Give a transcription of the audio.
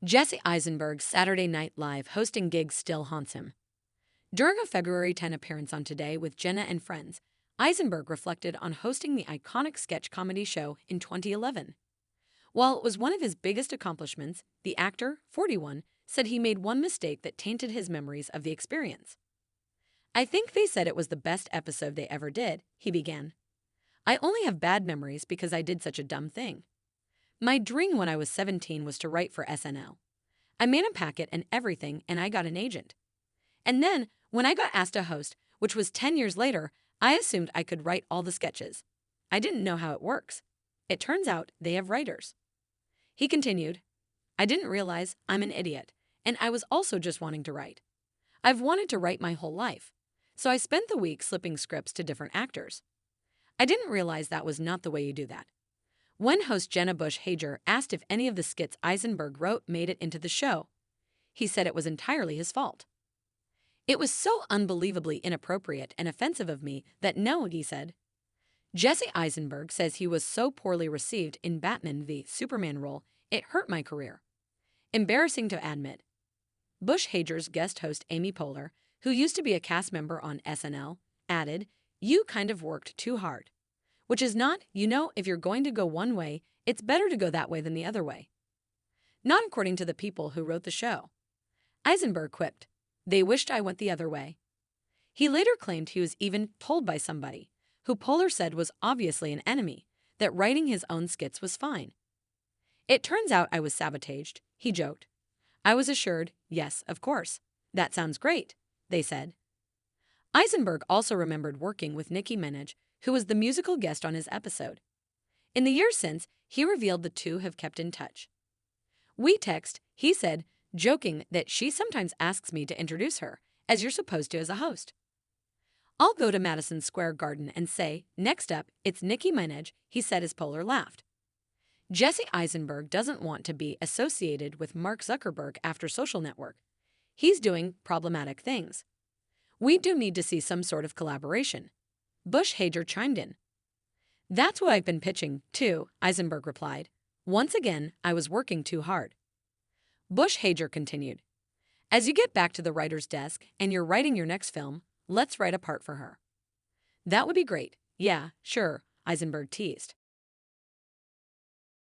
Jesse Eisenberg's Saturday Night Live hosting gig still haunts him. During a February 10 appearance on Today with Jenna and Friends, Eisenberg reflected on hosting the iconic sketch comedy show in 2011. While it was one of his biggest accomplishments, the actor, 41, said he made one mistake that tainted his memories of the experience. "I think they said it was the best episode they ever did," he began. "I only have bad memories because I did such a dumb thing. My dream when I was 17 was to write for SNL. I made a packet and everything, and I got an agent. And then, when I got asked to host, which was 10 years later, I assumed I could write all the sketches. I didn't know how it works. It turns out they have writers." He continued, "I didn't realize I'm an idiot, and I was also just wanting to write. I've wanted to write my whole life, so I spent the week slipping scripts to different actors. I didn't realize that was not the way you do that." When host Jenna Bush Hager asked if any of the skits Eisenberg wrote made it into the show, he said it was entirely his fault. "It was so unbelievably inappropriate and offensive of me that no," he said. Jesse Eisenberg says he was so poorly received in Batman v Superman role, it hurt my career. Embarrassing to admit. Bush Hager's guest host Amy Poehler, who used to be a cast member on SNL, added, "You kind of worked too hard." Which is not, if you're going to go one way, it's better to go that way than the other way. Not according to the people who wrote the show. Eisenberg quipped, "They wished I went the other way." He later claimed he was even told by somebody, who Poehler said was obviously an enemy, that writing his own skits was fine. "It turns out I was sabotaged," he joked. "I was assured, yes, of course. That sounds great," they said. Eisenberg also remembered working with Nicki Minaj, who was the musical guest on his episode. In the years since, he revealed the two have kept in touch. "We text," he said, joking that she sometimes asks me to introduce her, as you're supposed to as a host. "I'll go to Madison Square Garden and say, 'Next up, it's Nicki Minaj,'" he said as Poehler laughed. Jesse Eisenberg doesn't want to be associated with Mark Zuckerberg after Social Network. He's doing problematic things. "We do need to see some sort of collaboration." Bush Hager chimed in. "That's what I've been pitching, too," Eisenberg replied. "Once again, I was working too hard." Bush Hager continued, "As you get back to the writer's desk and you're writing your next film, let's write a part for her." "That would be great." "Yeah, sure," Eisenberg teased.